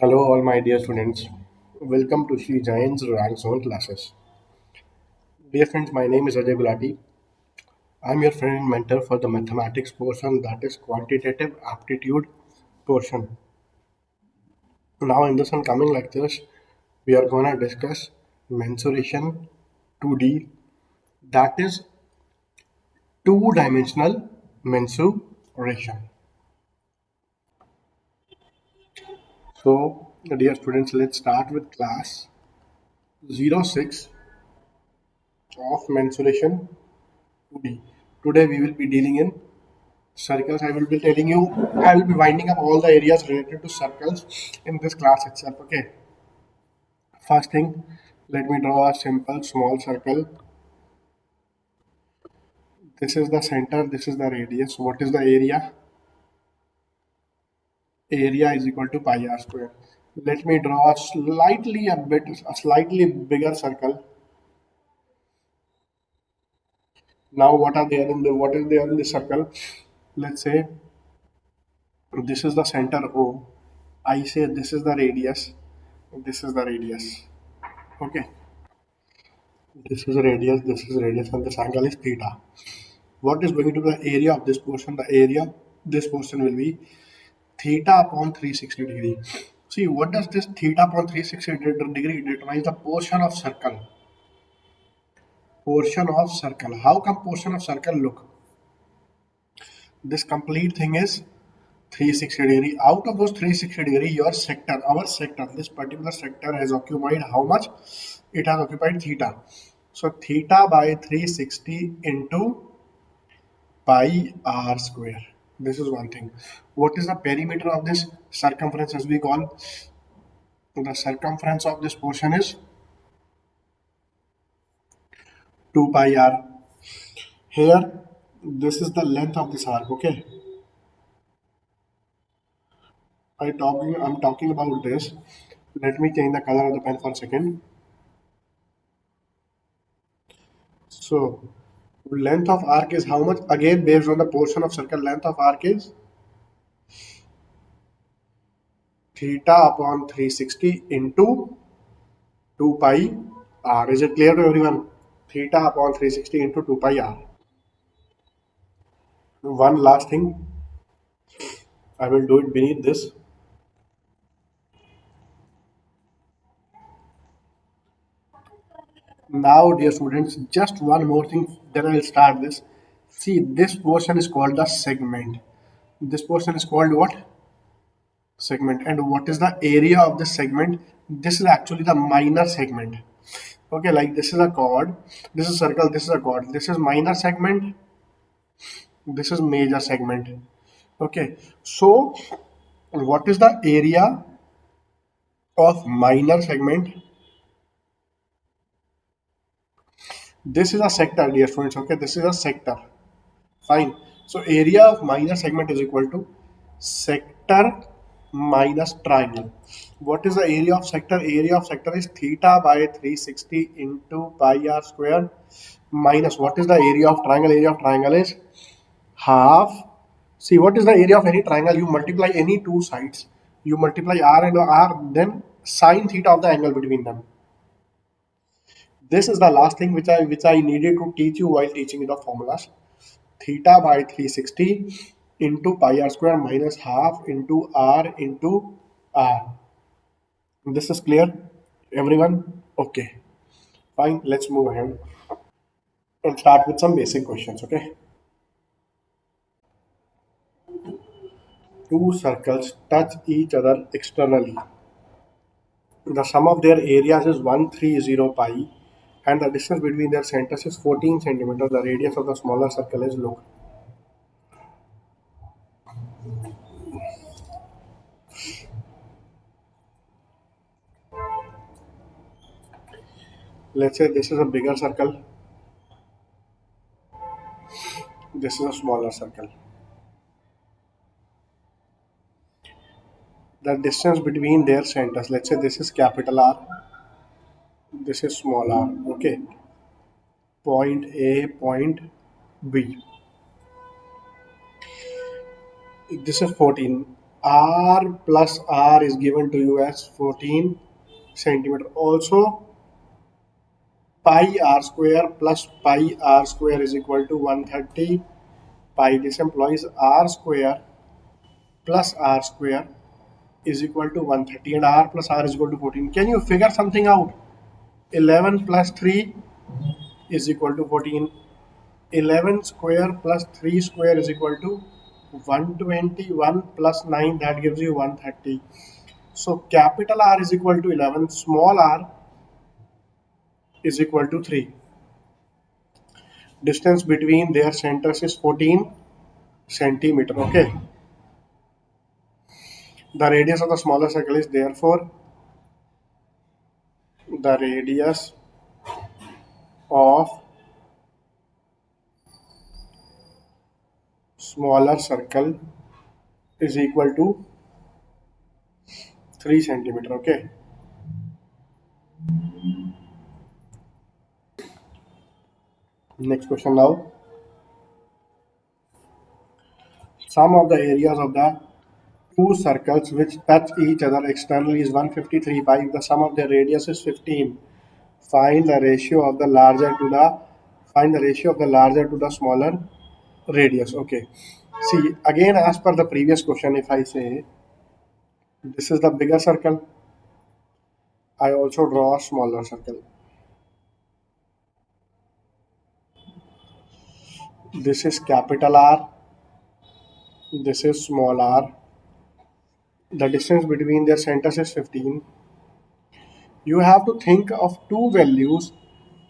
Hello, all my dear students. Welcome to Sri Jain's Rank Zone classes. Dear friends, my name is Ajay Gulati. I'm your friend and mentor for the mathematics portion, that is quantitative aptitude portion. Now, in this coming lectures, we are going to discuss mensuration 2D, that is two-dimensional mensuration. So, dear students, let's start with class 06 of mensuration 2D. Today, we will be dealing in circles. I will be telling you, I will be winding up all the areas related to circles in this class itself. Okay, first thing, let me draw a simple small circle. This is the center, this is the radius. What is the area? Area is equal to pi r square. Let me draw a slightly bigger circle. Now what is there in the circle? Let's say this is the center O. I say this is the radius, this is the radius. Okay, this is radius, and this angle is theta. What is going to be the area of this portion? The area of this portion will be theta upon 360 degree. See, what does this theta upon 360 degree determine? The portion of circle. Portion of circle. How come portion of circle look? This complete thing is 360 degree. Out of those 360 degree, your sector, our sector, this particular sector has occupied how much? It has occupied theta. So theta by 360 into pi r square. This is one thing. What is the perimeter of this circumference, as we call? The circumference of this portion is 2 pi r. Here, this is the length of this arc. Okay, I'm talking about this. Let me change the color of the pen for a second. So, length of arc is how much? Again, based on the portion of circle, length of arc is theta upon 360 into 2 pi r. Is it clear to everyone? Theta upon 360 into 2 pi r. One last thing, I will do it beneath this. Now, dear students, just one more thing, then I will start this. See, this portion is called the segment. This portion is called what? Segment. And what is the area of the segment? This is actually the minor segment. Okay, like this is a chord, this is circle, this is a chord, this is minor segment, this is major segment. Okay, so what is the area of minor segment? This is a sector, dear students. Okay, this is a sector. Fine. So area of minor segment is equal to sector minus triangle. What is the area of sector? Area of sector is theta by 360 into pi r square minus what is the area of triangle? Area of triangle is half. See, what is the area of any triangle? You multiply any two sides. You multiply r and r, then sine theta of the angle between them. This is the last thing which I needed to teach you while teaching you the formulas. Theta by 360 into pi r square minus half into r into r. This is clear, everyone? Okay, fine. Let's move ahead and start with some basic questions. Okay, two circles touch each other externally. The sum of their areas is 130 pi, and the distance between their centers is 14 centimeters. The radius of the smaller circle is look. Let's say this is a bigger circle, this is a smaller circle. The distance between their centers, let's say this is capital R, this is small r. Okay, point A, point B. This is 14. R plus R is given to you as 14 centimeter. Also, pi r square plus pi r square is equal to 130 pi. This implies r square plus r square is equal to 130 and r plus r is equal to 14. Can you figure something out? 11 plus 3 is equal to 14. 11 square plus 3 square is equal to 121 plus 9, that gives you 130. So capital R is equal to 11, small r is equal to 3. Distance between their centers is 14 centimeter. Okay. The radius of the smaller circle is therefore the radius of smaller circle is equal to 3 centimeter. Okay. Next question now. Sum of the areas of the two circles which touch each other externally is 153 pi. The sum of their radius is 15. Find the ratio of the larger to the smaller radius. Okay. See, again, as per the previous question, if I say this is the bigger circle, I also draw a smaller circle. This is capital R, this is small r. The distance between their centers is 15. You have to think of two values,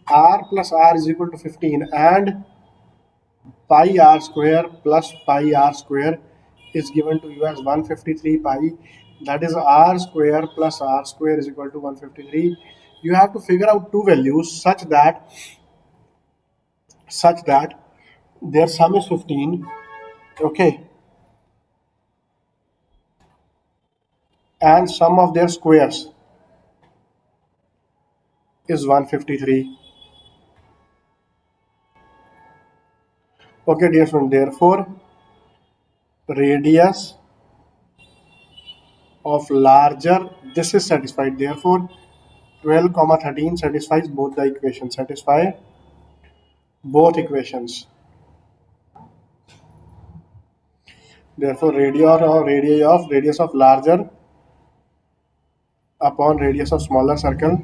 r plus r is equal to 15 and pi r square plus pi r square is given to you as 153 pi. That is r square plus r square is equal to 153. You have to figure out two values such that their sum is 15. Okay, and sum of their squares is 153. Okay, dear friend, therefore radius of larger, this is satisfied. Therefore 12 comma 13 satisfies both the equations. Satisfy both equations. Therefore radius of larger upon radius of smaller circle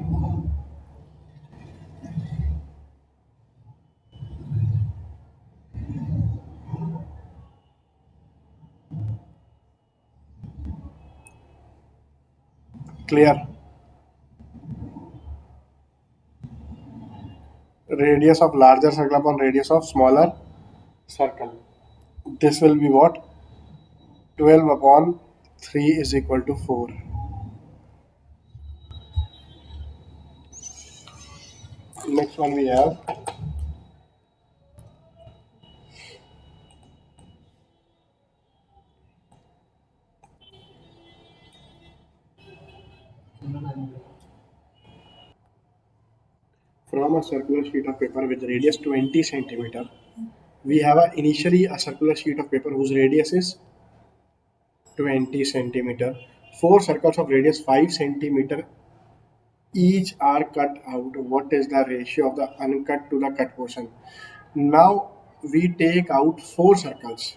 clear. Radius of larger circle upon radius of smaller circle. This will be what? 12 upon 3 is equal to 4. Next one we have from a circular sheet of paper with radius 20 centimeter. We have initially a circular sheet of paper whose radius is 20 centimeter. Four circles of radius 5 centimeter each are cut out. What is the ratio of the uncut to the cut portion? Now we take out four circles.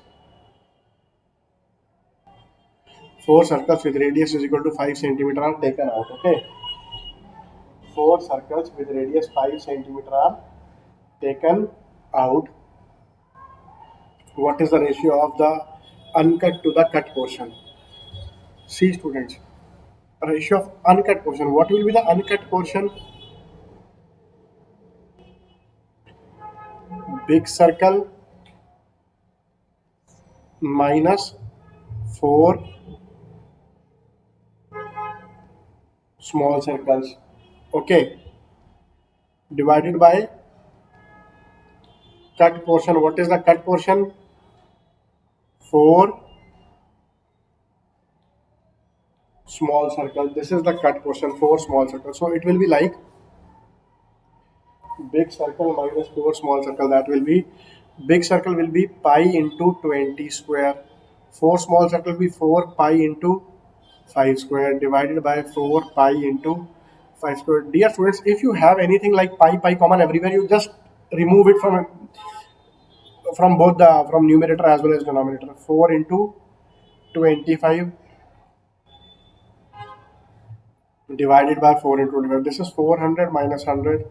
Four circles with radius is equal to 5 centimeter are taken out. Okay. Four circles with radius 5 centimeter are taken out. What is the ratio of the uncut to the cut portion? See, students, ratio of uncut portion. What will be the uncut portion? Big circle minus 4 small circles. Okay, divided by cut portion. What is the cut portion? 4 small circles. This is the cut portion, 4 small circles. So it will be like big circle minus 4 small circle. That will be, big circle will be pi into 20 square. 4 small circle will be 4 pi into 5 square divided by 4 pi into 5 square. Dear students, if you have anything like pi common everywhere, you just remove it from both the from numerator as well as denominator. 4 into 25 divided by 4 into 25. This is 400 minus 100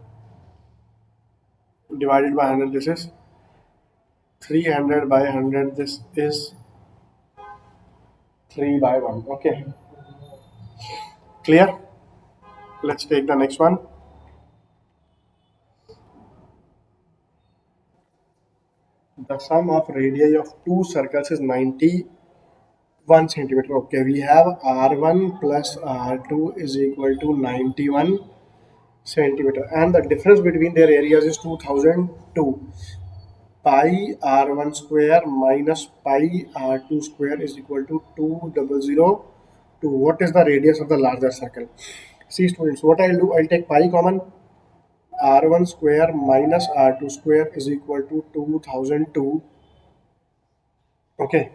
divided by 100. This is 300 by 100. This is 3 by 1. Okay, clear? Let's take the next one. The sum of radii of two circles is 91 centimeter. Okay, we have R1 plus R2 is equal to 91 centimeter, and the difference between their areas is 2002. Pi R1 square minus pi R2 square is equal to 2002. What is the radius of the larger circle? See students, what I'll do, I'll take pi common. R1 square minus R2 square is equal to 2002. Okay,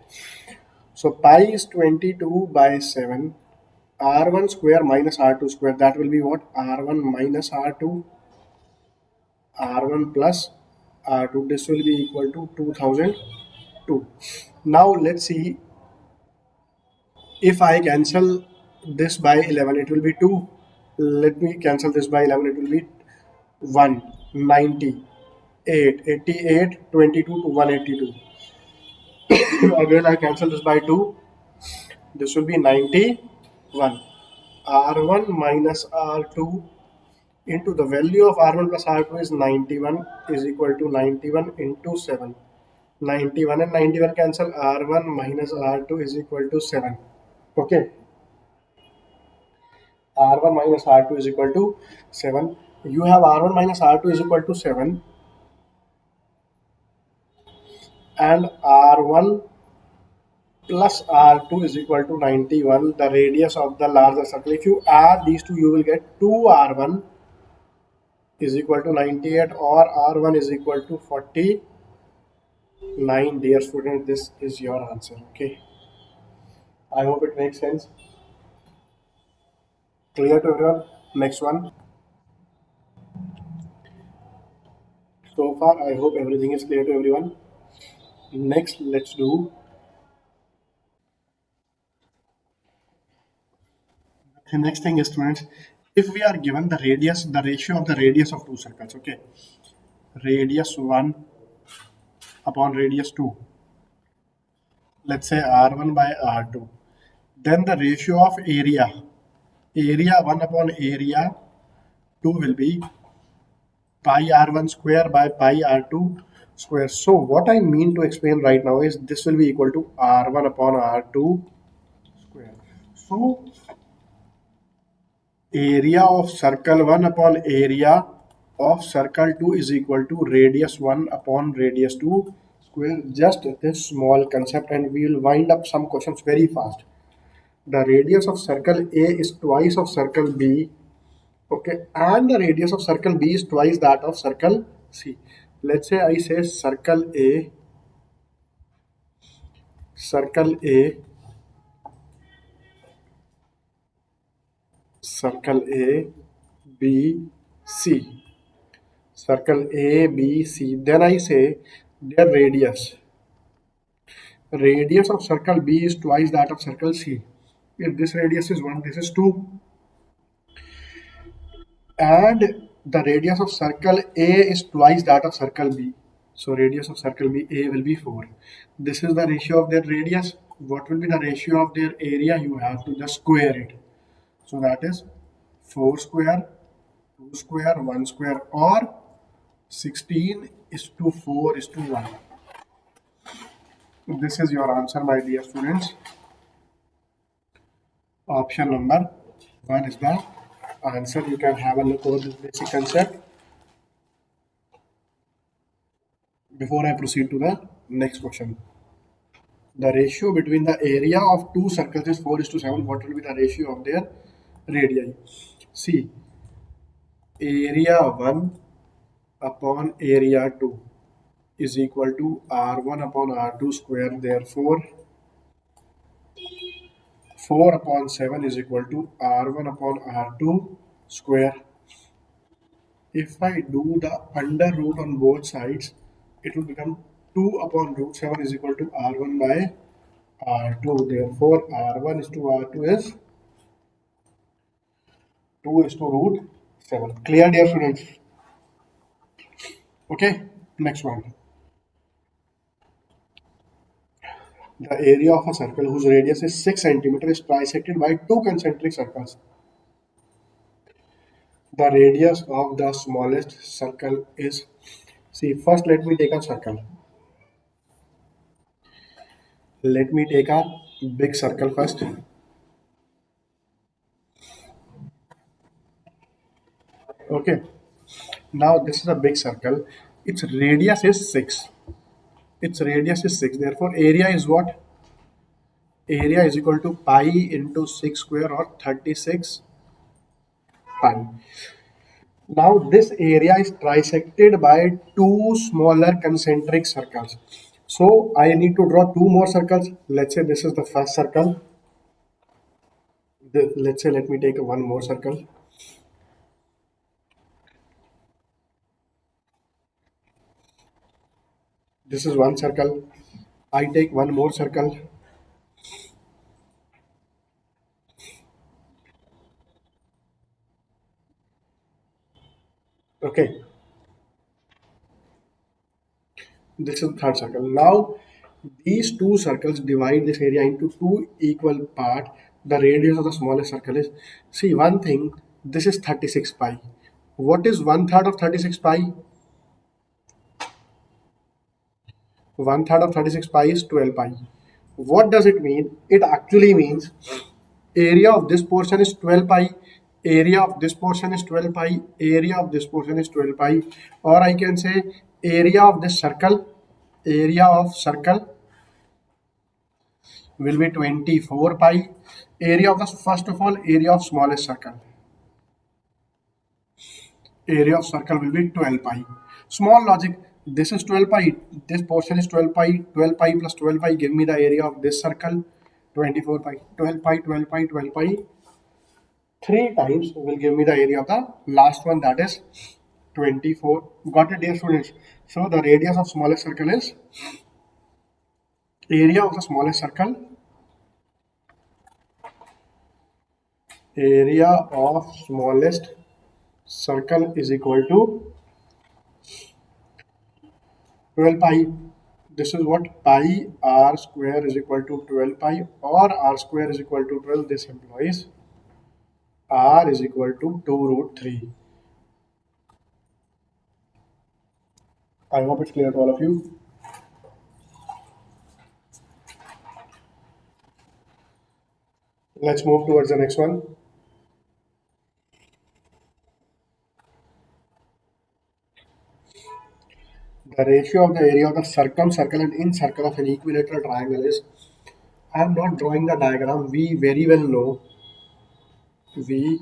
so pi is 22 by 7. R1 square minus R2 square, that will be what? R1 minus R2, R1 plus R2. This will be equal to 2002. Now let's see, if I cancel this by 11, it will be 2. Let me cancel this by 11, it will be 1, 90, 8, 88, 22 to 182. Again, I cancel this by 2. This will be 91. R1 minus R2 into the value of R1 plus R2 is 91 is equal to 91 into 7. 91 and 91 cancel. R1 minus R2 is equal to 7. Okay. R1 minus R2 is equal to 7. You have R1 minus R2 is equal to 7 and R1 plus R2 is equal to 91, the radius of the larger circle. If you add these two, you will get 2R1 is equal to 98 or R1 is equal to 49. Dear student, this is your answer. Okay, I hope it makes sense. Clear to everyone? Next one. So far, I hope everything is clear to everyone. Next, let's do the next thing is, students, if we are given the radius, the ratio of the radius of two circles, okay, radius 1 upon radius 2, let's say R1 by R2, then the ratio of area 1 upon area 2 will be pi R1 square by pi R2 square. So what I mean to explain right now is this will be equal to R1 upon R2 square. So area of circle 1 upon area of circle 2 is equal to radius 1 upon radius 2 square. Just this small concept and we will wind up some questions very fast. The radius of circle A is twice of circle B, okay, and the radius of circle B is twice that of circle C. Let's say I say circle A, B, C, circle A, B, C. Then I say their radius of circle B is twice that of circle C. If this radius is 1, this is 2. And the radius of circle A is twice that of circle B. So radius of circle B, A will be 4. This is the ratio of their radius. What will be the ratio of their area? You have to just square it. So that is 4 square, 2 square, 1 square, or 16 is to 4 is to 1. This is your answer, my dear students. Option number 1 is the answer. You can have a look over this basic concept before I proceed to the next question. The ratio between the area of two circles is 4 is to 7. What will be the ratio of their radii? See, area 1 upon area 2 is equal to R1 upon R2 square. Therefore, 4 upon 7 is equal to R1 upon R2 square. If I do the under root on both sides, it will become 2 upon root 7 is equal to R1 by R2. Therefore, R1 is to R2 is 2 is to root 7. Clear, dear students? Okay, next one. The area of a circle whose radius is 6 cm is trisected by two concentric circles. The radius of the smallest circle is, see, first let me take a circle. Let me take a big circle first. Okay, now this is a big circle. Its radius is 6. Its radius is 6. Therefore, area is what? Area is equal to pi into 6 square or 36 pi. Now this area is trisected by two smaller concentric circles. So I need to draw two more circles. Let's say this is the first circle. Let's say let me take one more circle. This is one circle. I take one more circle. Okay, this is the third circle. Now these two circles divide this area into two equal parts. The radius of the smallest circle is, see one thing, this is 36 pi. What is one third of 36 pi? One third of 36 pi is 12 pi. What does it mean? It actually means area of this portion is 12 pi, area of this portion is 12 pi, area of this portion is 12 pi, or I can say area of this circle, area of circle will be 24 pi. Area of the, first of all, area of smallest circle. Area of circle will be 12 pi. Small logic, this is 12 pi, this portion is 12 pi, 12 pi plus 12 pi give me the area of this circle, 24 pi, 12 pi, 12 pi, 12 pi, 3 times will give me the area of the last one, that is 24. Got it, dear students? So the radius of smallest circle is, area of the smallest circle, area of smallest circle is equal to 12 pi. This is what pi r square is equal to 12 pi, or r square is equal to 12. This implies r is equal to 2 root 3. I hope it's clear to all of you. Let's move towards the next one. The ratio of the area of the circumcircle and incircle of an equilateral triangle is, I am not drawing the diagram. We very well know, we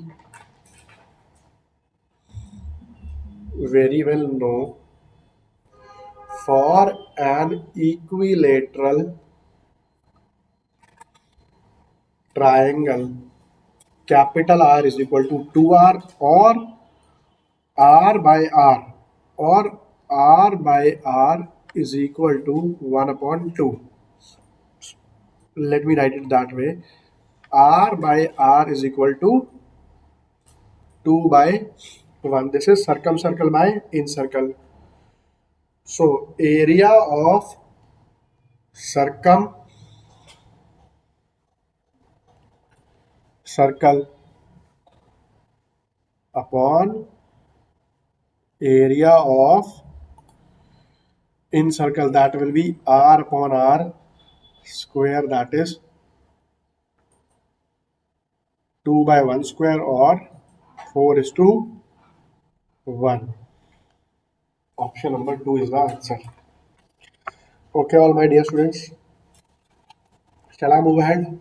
very well know for an equilateral triangle, capital R is equal to 2R, or R by R, or R by R is equal to 1 upon 2. Let me write it that way. R by R is equal to 2 by 1. This is circumcircle by incircle. So area of circumcircle upon area of incircle, that will be R upon R square, that is 2 by 1 square, or 4 is to 1. Option number 2 is the answer. Okay, all my dear students. Shall I move ahead?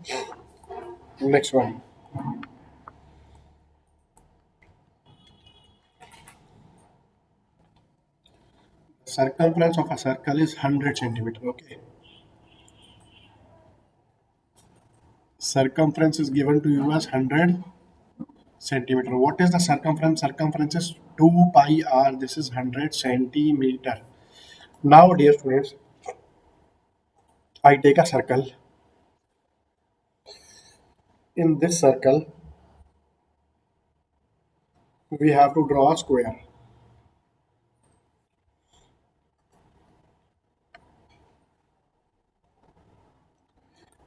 Next one. Circumference of a circle is 100 centimeter. Okay. circumference is given to you as 100 centimeter. What is the circumference? Circumference is 2 pi r. This is 100 centimeter. Now, dear students, I take a circle. In this circle, we have to draw a square.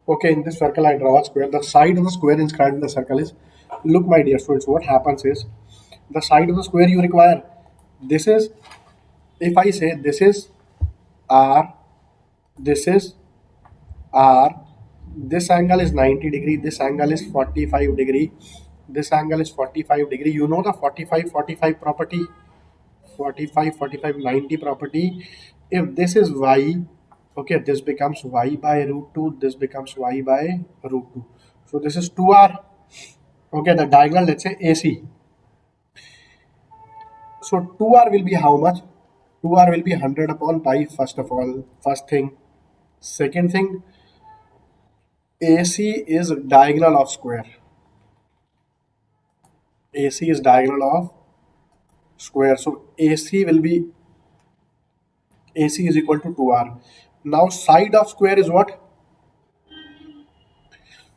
Okay, in this circle, I draw a square. The side of the square inscribed in the circle is, look, my dear students, what happens is, the side of the square you require, this is, if I say this is r, this is r, this angle is 90 degree, this angle is 45 degree, this angle is 45 degree. You know the 45 property, 45 90 property. If this is y, okay, this becomes y by root 2, this becomes y by root 2. So this is 2r. Okay, the diagonal, let's say AC. So 2r will be how much? 2r will be 100 upon pi, first of all, first thing. Second thing, AC is diagonal of square. AC is diagonal of square. So AC is equal to 2r. Now side of square is what?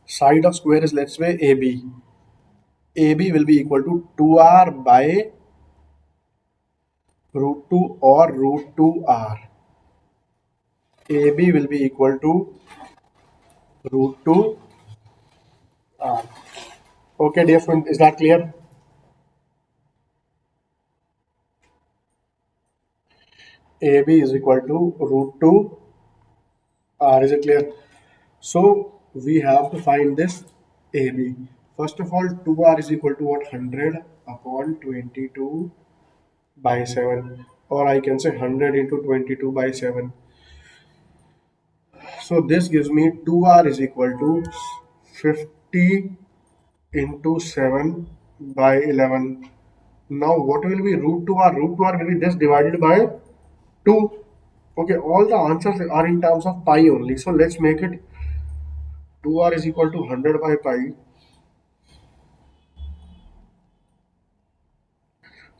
Side of square is, let's say, AB. AB will be equal to 2r by root 2 or root 2r. AB will be equal to root 2r. Okay, dear friend, is that clear? AB is equal to root 2r. Is it clear? So we have to find this AB. First of all, 2r is equal to what? 100 upon 22 by 7, or I can say 100 into 22 by 7. So this gives me 2r is equal to 50 into 7 by 11. Now what will be root 2r? Root 2r will be this divided by 2. Okay, all the answers are in terms of pi only. So let's make it 2r is equal to 100 by pi.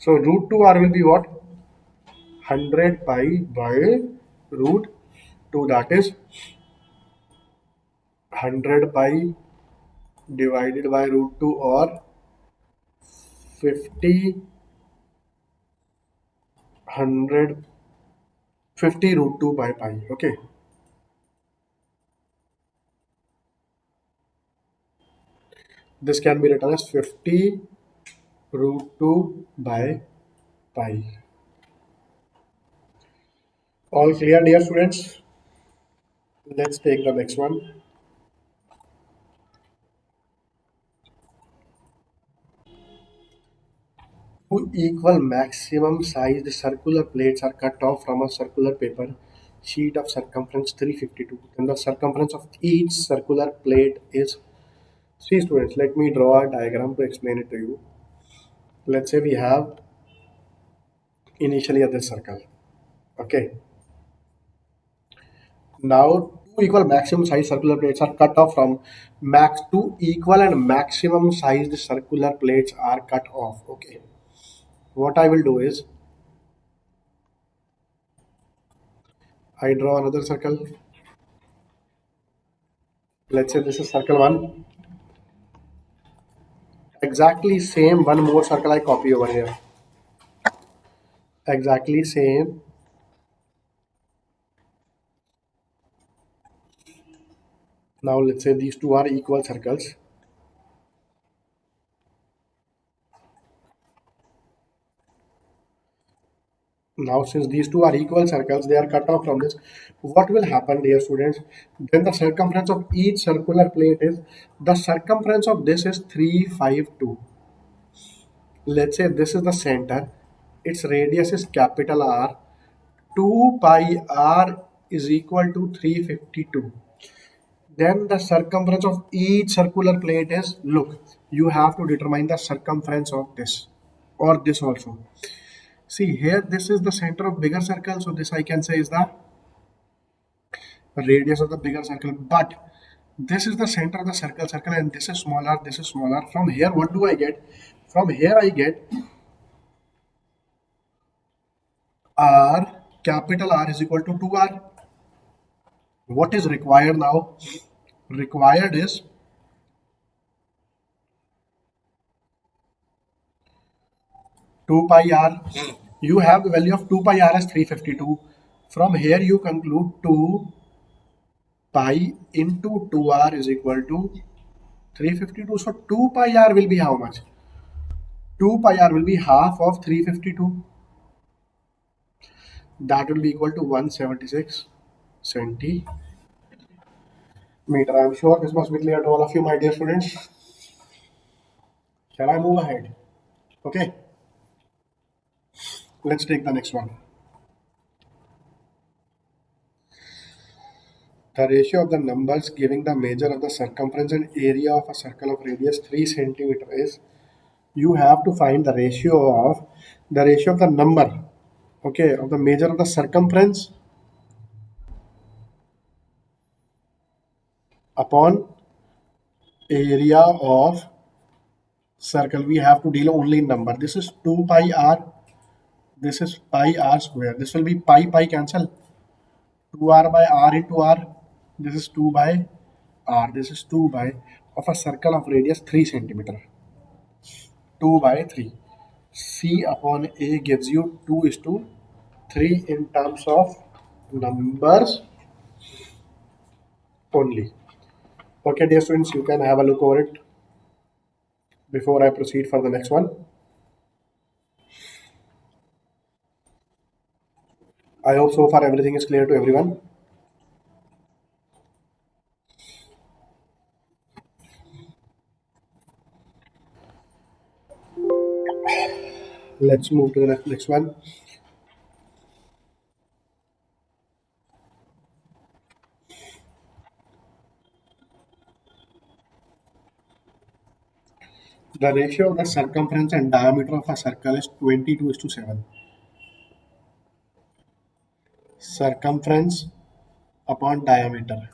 So root 2r will be what? 100 pi by root 2, that is 100 pi divided by root 2, or 50 100 50 root 2 by pi. Okay, this can be written as 50 root 2 by pi. All clear, dear students? Let's take the next one. Two equal maximum sized circular plates are cut off from a circular paper sheet of circumference 352. Then the circumference of each circular plate is. See, students, let me draw a diagram to explain it to you. Let's say we have initially at this circle. Okay. Now two equal maximum size circular plates are cut off from max. Two equal and maximum sized circular plates are cut off. Okay. What I will do is I draw another circle. Let's say this is circle 1. Exactly same one more circle I copy over here. Exactly same. Now let's say these two are equal circles. Now since these two are equal circles, they are cut off from this. What will happen, dear students? Then the circumference of each circular plate is, the circumference of this is 352. Let's say this is the center. Its radius is capital R. 2 pi r is equal to 352. Then the circumference of each circular plate is, look, you have to determine the circumference of this or this also. See here, this is the center of bigger circle. So this I can say is the radius of the bigger circle. But This is the center of the circle, and this is smaller, this is smaller. From here, what do I get? From here, I get R, capital R is equal to 2R. What is required now? Required is 2 pi R. You have the value of 2 pi R as 352. From here, you conclude 2 pi into 2R is equal to 352. So 2 pi R will be how much? 2 pi R will be half of 352. That will be equal to 176 centimeter. I'm sure this must be clear to all of you, my dear students. Shall I move ahead? Okay, let's take the next one. The ratio of the numbers giving the measure of the circumference and area of a circle of radius 3 centimeter is, you have to find the ratio of the number, okay, of the measure of the circumference upon area of circle. We have to deal only in number. This is 2 pi r, this is pi r square. This will be pi cancel. 2r by r into r. This is 2 by r. This is 2 by of a circle of radius 3 centimeter. 2 by 3. C upon A gives you 2 is to 3 in terms of numbers only. Okay, dear students, you can have a look over it before I proceed for the next one. I hope so far everything is clear to everyone. Let's move to the next one. The ratio of the circumference and diameter of a circle is 22 is to 7. Circumference upon diameter.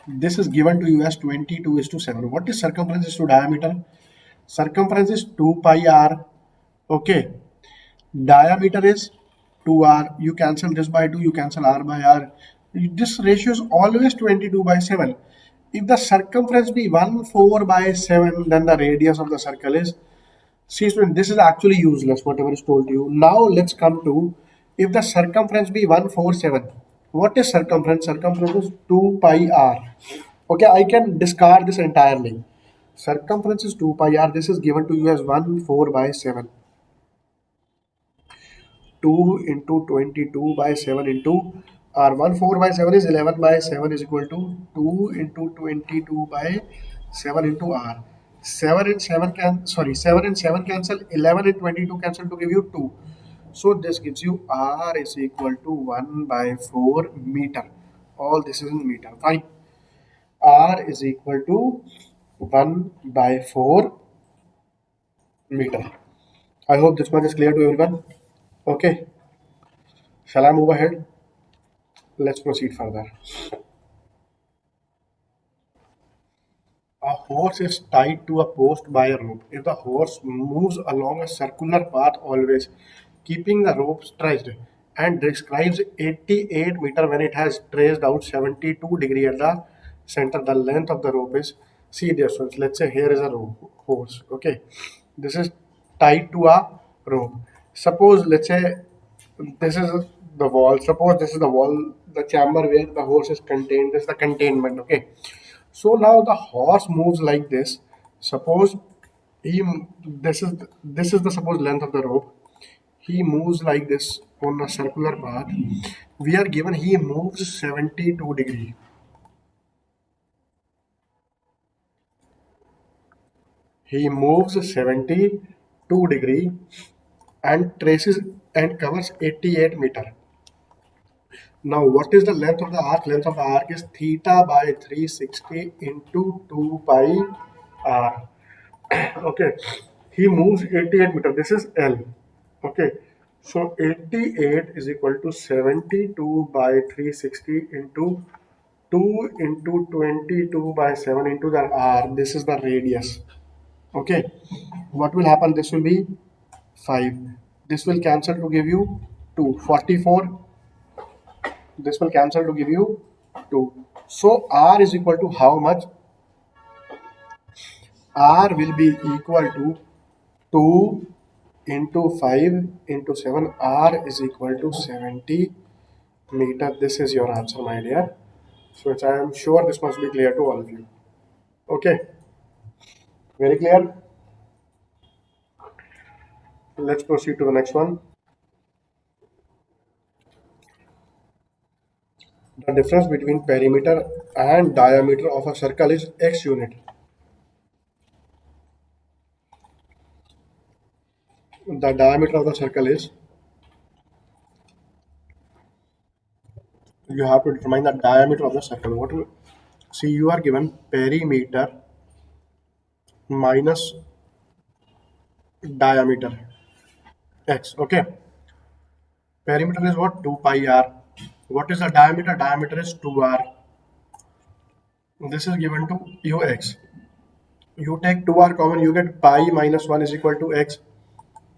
This is given to you as 22 is to 7. What is circumference is to diameter? Circumference is 2 pi r. Okay. Diameter is 2r. You cancel this by 2, you cancel r by r. This ratio is always 22 by 7. If the circumference be 1/4 by 7, then the radius of the circle is. See, student, this is actually useless, whatever is told to you. Now let's come to, if the circumference be 147. What is circumference? Circumference is 2 pi r. Okay, I can discard this entirely. Circumference is 2 pi r. This is given to you as 1/4 by 7. 2 into 22 by 7 into r. 1/4 by 7 is 11 by 7 is equal to 2 into 22 by 7 into r. 7 and 7 can, sorry, 7 and 7 cancel, 11 and 22 cancel to give you 2. So this gives you r is equal to 1 by 4 meter. All this is in meter. Fine. R is equal to 1 by 4 meter. I hope this much is clear to everyone. Okay. Shall I move ahead? Let's proceed further. A horse is tied to a post by a rope. If the horse moves along a circular path always, keeping the rope stretched, and describes 88 meter when it has traced out 72 degree at the center, the length of the rope is, see dear students, let's say here is a horse, okay, this is tied to a rope. Suppose, let's say this is the wall, suppose this is the wall, the chamber where the horse is contained, this is the containment, okay. So now the horse moves like this. Suppose he, this is the supposed length of the rope. He moves like this on a circular path. We are given he moves 72 degree. He moves 72 degree and traces and covers 88 meter. Now, what is the length of the arc? Length of the arc is theta by 360 into 2 pi r. Okay, he moves 88 meter. This is L. Okay, so 88 is equal to 72 by 360 into 2 into 22 by 7 into the r, this is the radius. Okay, what will happen? This will be 5. This will cancel to give you 2. 44. This will cancel to give you 2. So r is equal to how much? R will be equal to 2 into 5 into 7. R is equal to 70 meter. This is your answer, my dear. So I am sure this must be clear to all of you. Okay, very clear. Let's proceed to the next one. The difference between perimeter and diameter of a circle is x unit. The diameter of the circle is, you have to determine the diameter of the circle. What will, see, you are given perimeter minus diameter x. Okay, perimeter is what? 2 pi r. What is the diameter? Diameter is 2r. This is given to you x. You take 2r common, you get pi minus 1 is equal to x.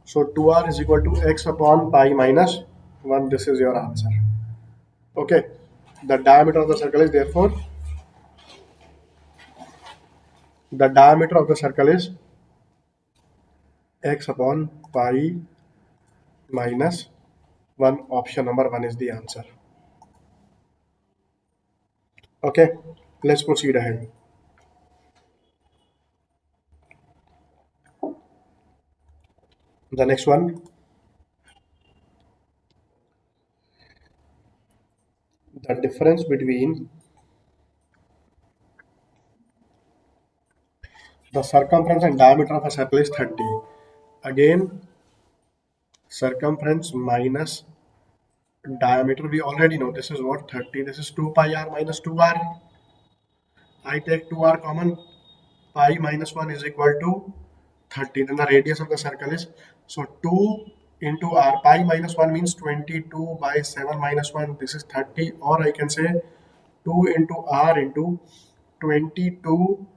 So 2r is equal to x upon pi minus 1. This is your answer. Okay, the diameter of the circle is, therefore the diameter of the circle is x upon pi minus 1. Option number 1 is the answer. Okay, let's proceed ahead. The next one, the difference between the circumference and diameter of a circle is 30. Again, circumference minus diameter, we already know this is what? 30. This is 2 pi r minus 2r. I take 2r common, pi minus 1 is equal to 30. Then the radius of the circle is, so 2 into r, pi minus 1 means 22 by 7 minus 1. This is 30, or I can say 2 into r into 22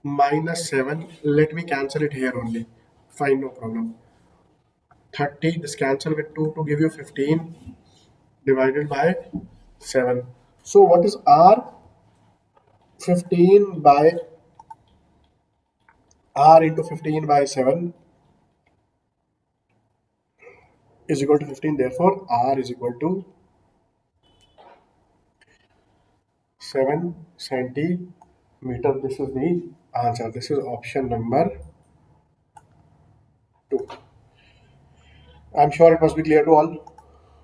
minus 7. Let me cancel it here only. Fine, no problem. 30, this cancel with 2 to give you 15 divided by 7. So what is r? 15 by r into 15 by 7 is equal to 15. Therefore, r is equal to 7 centimeter. This is the answer. This is option number 2. I'm sure it must be clear to all.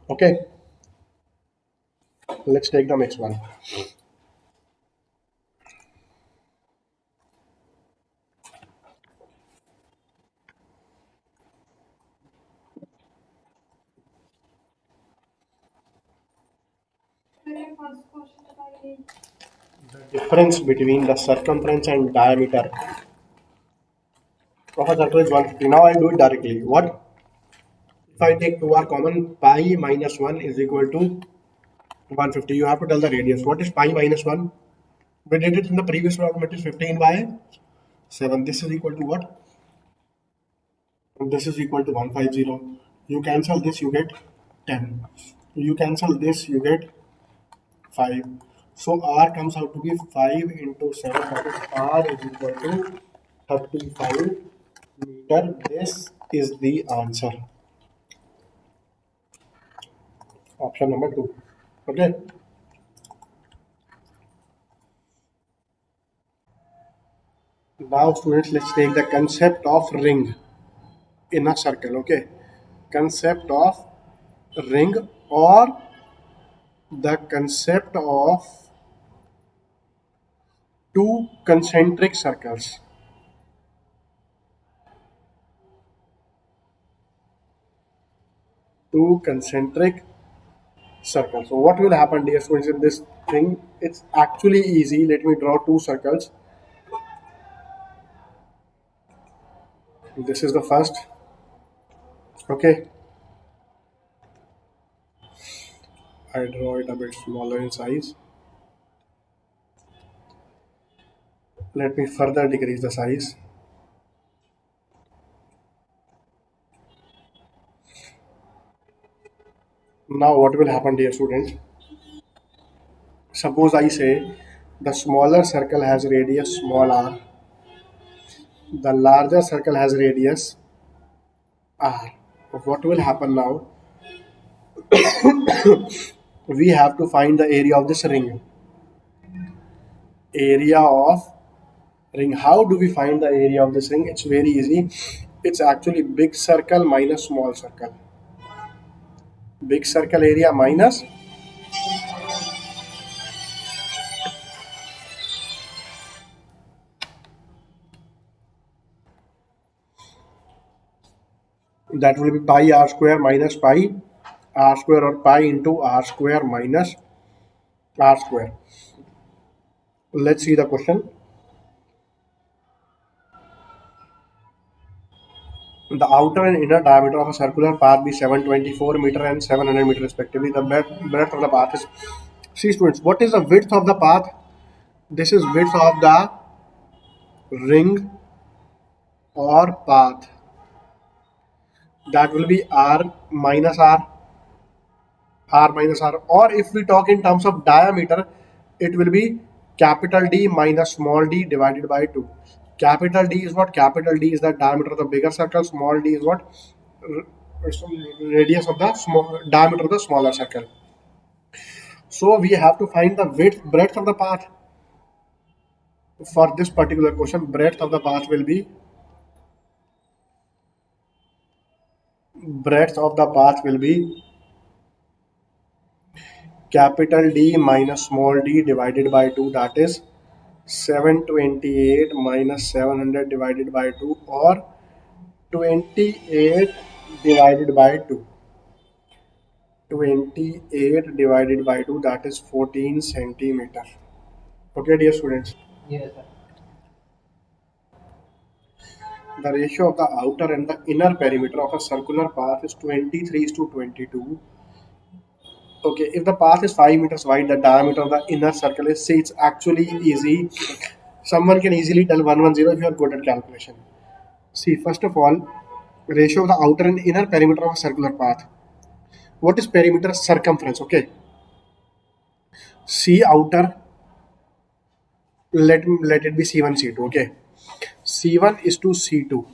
Okay, let's take the next one. The difference between the circumference and diameter of a circle is 150. Now I'll do it directly. What? If I take 2r common, pi minus 1 is equal to 150. You have to tell the radius. What is pi minus 1? We did it in the previous problem. It is 15 by 7. This is equal to what? This is equal to 150. You cancel this, you get 10. You cancel this, you get 5. So r comes out to be 5 into 7. That is r is equal to 35 meter. This is the answer. Option number 2. Okay. Now students, let's take the concept of ring in a circle. Okay. Concept of ring, or the concept of two concentric circles. Two concentric circles. So what will happen, dear students, in this thing? It's actually easy. Let me draw two circles. This is the first. Okay. I draw it a bit smaller in size. Let me further decrease the size. Now what will happen, dear students? Suppose I say the smaller circle has radius small r, the larger circle has radius r. What will happen now? We have to find the area of this ring. Area of ring. How do we find the area of this ring? It's very easy. It's actually big circle minus small circle. Big circle area minus, that will be pi r square minus pi r square, or pi into r square minus r square. Let's see the question. The outer and inner diameter of a circular path be 724 meter and 700 meter respectively. The breadth of the path is. See students, what is the width of the path? This is width of the ring or path. That will be r minus r, r minus r. Or if we talk in terms of diameter, it will be capital D minus small d divided by 2. Capital D is what? Capital D is the diameter of the bigger circle. Small d is what? Radius of the small diameter of the smaller circle. So we have to find the breadth of the path. For this particular question, breadth of the path will be, breadth of the path will be capital D minus small d divided by 2, that is 728 minus 700 divided by 2, or 28 divided by 2. 28 divided by 2, that is 14 centimeter. Okay, dear students. Yes, sir. The ratio of the outer and the inner perimeter of a circular path is 23 to 22. Okay, if the path is 5 meters wide, the diameter of the inner circle is, see, it's actually easy. Someone can easily tell 110 if you are good at calculation. See, first of all, ratio of the outer and inner perimeter of a circular path. What is perimeter? Circumference. Okay. C outer, let it be C1 C2. Okay. C1 is to C2.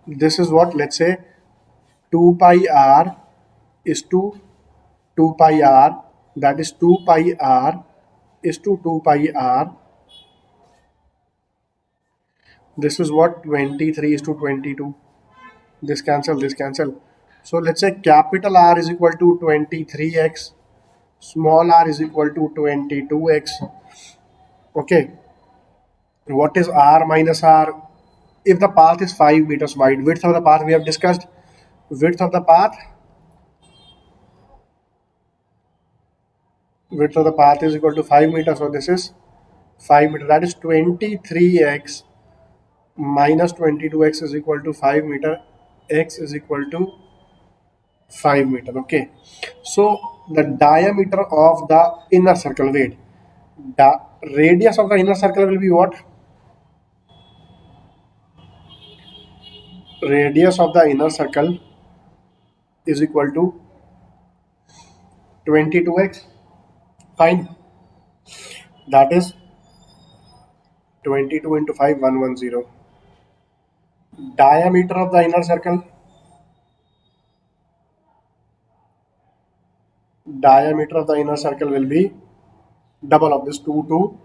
This is what, let's say 2 pi r is to 2 pi r, that is 2 pi r is to 2 pi r. This is what, 23 is to 22. This cancel, this cancel. So let's say capital R is equal to 23x, small r is equal to 22x. Okay. What is r minus r? If the path is 5 meters wide, width of the path we have discussed. Width of the path, width of the path is equal to 5 meters. So this is 5 meter. That is 23x minus 22x is equal to 5 meter. X is equal to 5 meter. Okay. So the diameter of the inner circle, wait, the radius of the inner circle will be what? Radius of the inner circle is equal to 22x. Fine. That is 22 into 5, 110. Diameter of the inner circle, diameter of the inner circle will be double of this, 2 to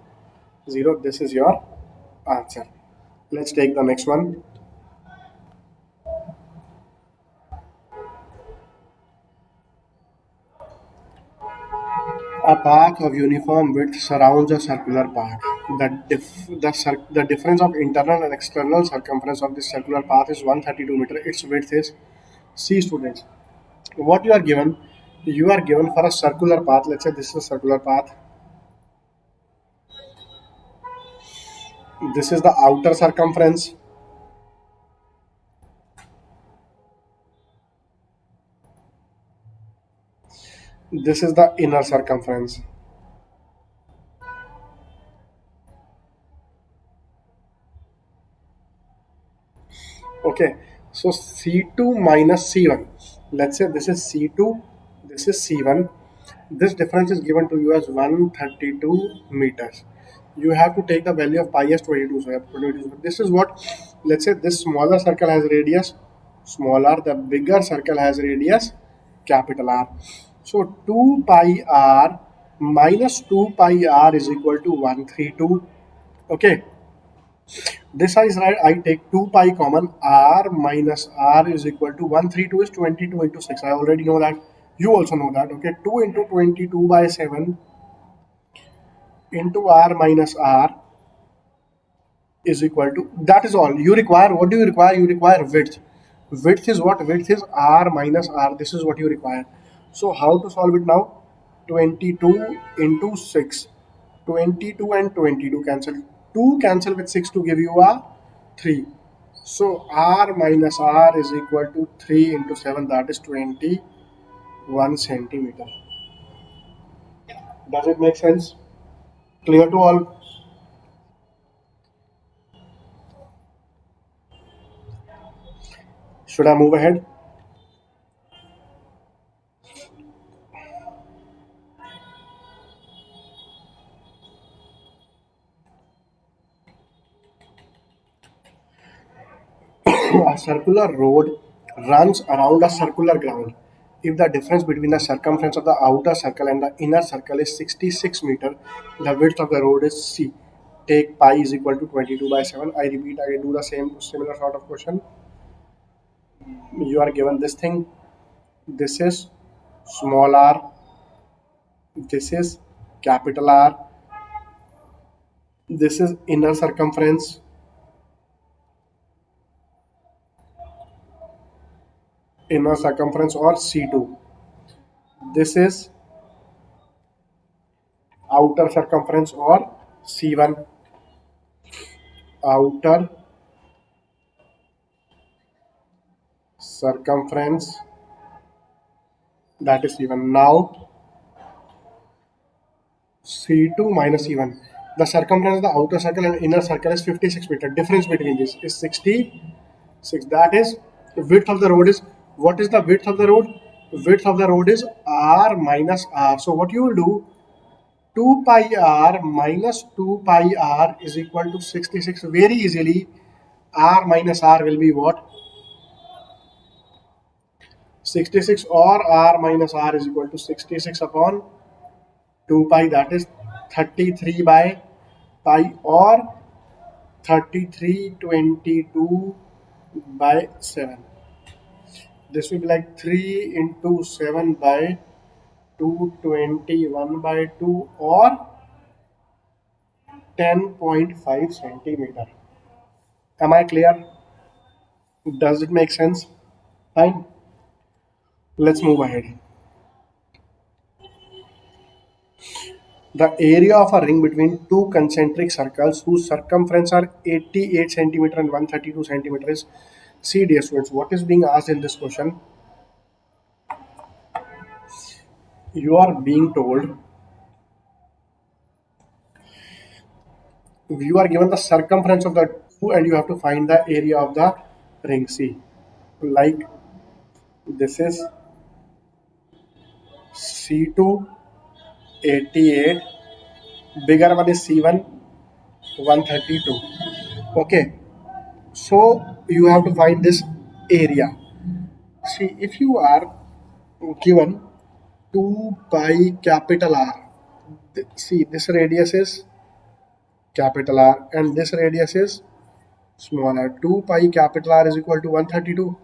0. This is your answer. Let's take the next one. A path of uniform width surrounds a circular path. The difference of internal and external circumference of this circular path is 132 meter. Its width is, C students, what you are given for a circular path. Let's say this is a circular path. This is the outer circumference. This is the inner circumference. Okay, so C2 minus C1. Let's say this is C2, this is C1. This difference is given to you as 132 meters. You have to take the value of pi as 22. So you have 22. This is what, let's say this smaller circle has radius smaller, the bigger circle has radius capital R. So 2 pi R minus 2 pi R is equal to 132. Okay, this is right. I take 2 pi common. R minus R is equal to 132 is 22 into 6. I already know that. You also know that. Okay, 2 into 22 by 7 into R minus R is equal to, that is all you require. What do you require? You require width. Width is what? Width is R minus R. This is what you require. So how to solve it now? 22 into 6. 22 and 22 cancel. 2 cancel with 6 to give you a 3. So R minus R is equal to 3 into 7, that is 21 centimeter. Does it make sense? Clear to all? Should I move ahead? A circular road runs around a circular ground. If the difference between the circumference of the outer circle and the inner circle is 66 meter, the width of the road is C. Take pi is equal to 22 by 7. I repeat, I do the same similar sort of question. You are given this thing. This is small r. This is capital R. This is inner circumference. Inner circumference or C2. This is outer circumference or C1. Outer circumference, that is C1. Now C2 minus C1. The circumference of the outer circle and inner circle is 56 meter. Difference between this is 66. That is the width of the road is, what is the width of the road? Width of the road is R minus R. So what you will do, 2 pi R minus 2 pi R is equal to 66. Very easily, R minus R will be what? 66, or R minus R is equal to 66 upon 2 pi, that is 33 by pi, or 3322 by 7. This will be like 3 into 7 by 221 by 2, or 10.5 centimeter. Am I clear? Does it make sense? Fine. Let's move ahead. The area of a ring between two concentric circles whose circumference are 88 centimeter and 132 centimeter is C, dear students. What is being asked in this question? You are being told, you are given the circumference of the two and you have to find the area of the ring C. Like this is C2 88, bigger one is C1 132. Okay, so you have to find this area. See, if you are given 2 pi capital R, see this radius is capital R and this radius is small r. 2 pi capital R is equal to 132,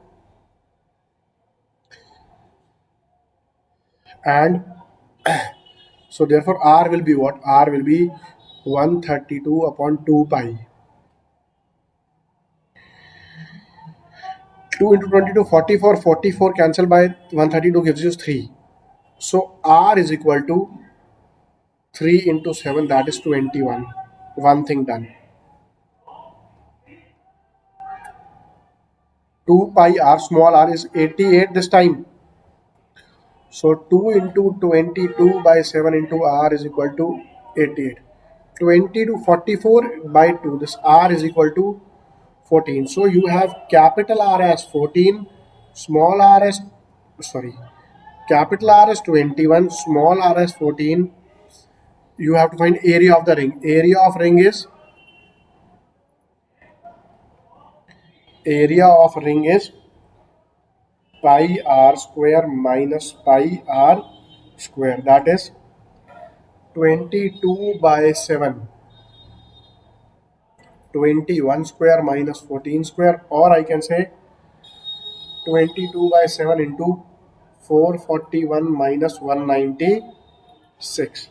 and so therefore R will be what? R will be 132 upon 2 pi. 2 into 22, 44. 44 cancel by 132 gives you 3. So R is equal to 3 into 7, that is 21. One thing done. 2 pi R, small r, is 88 this time. So 2 into 22 by 7 into R is equal to 88. 20 to 44 by 2. This R is equal to 14. So you have capital R as 14, small r as, sorry, capital R is 21, small r is 14. You have to find area of the ring. Area of ring is pi r square minus pi r square. That is 22 by 7. 21 square minus 14 square, or I can say 22 by 7 into 441 minus 196.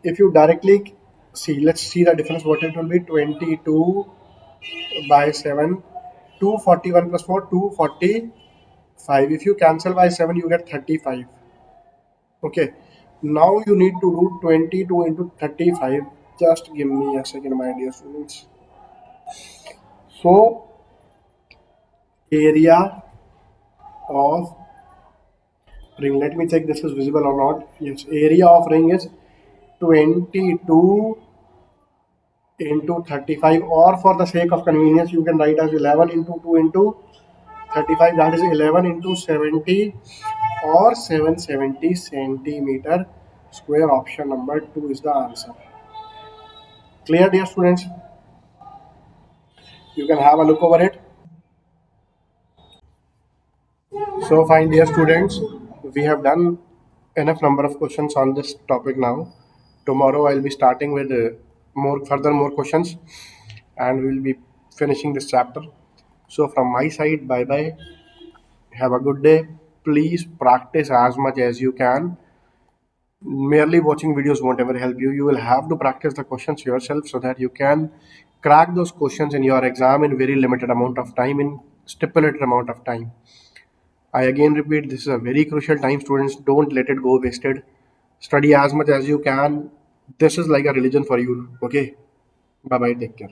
If you directly see, let's see the difference. What it will be: 22 by 7, 241 plus 4, 245. If you cancel by 7, you get 35. Okay, now you need to do 22 into 35. Just give me a second, my dear students. So area of ring, let me check this is visible or not. Yes, area of ring is 22 into 35, or for the sake of convenience you can write as 11 into 2 into 35, that is 11 into 70 or 770 centimeter square. Option number 2 is the answer. Clear, dear students? You can have a look over it. So fine, dear students, we have done enough number of questions on this topic now. Tomorrow I'll be starting with more questions, and we'll be finishing this chapter. So from my side, bye bye. Have a good day. Please practice as much as you can. Merely watching videos won't ever help you. You will have to practice the questions yourself so that you can crack those questions in your exam in very limited amount of time, in stipulated amount of time. I again repeat, this is a very crucial time, students. Don't let it go wasted. Study as much as you can. This is like a religion for you. Okay. Bye bye. Take care.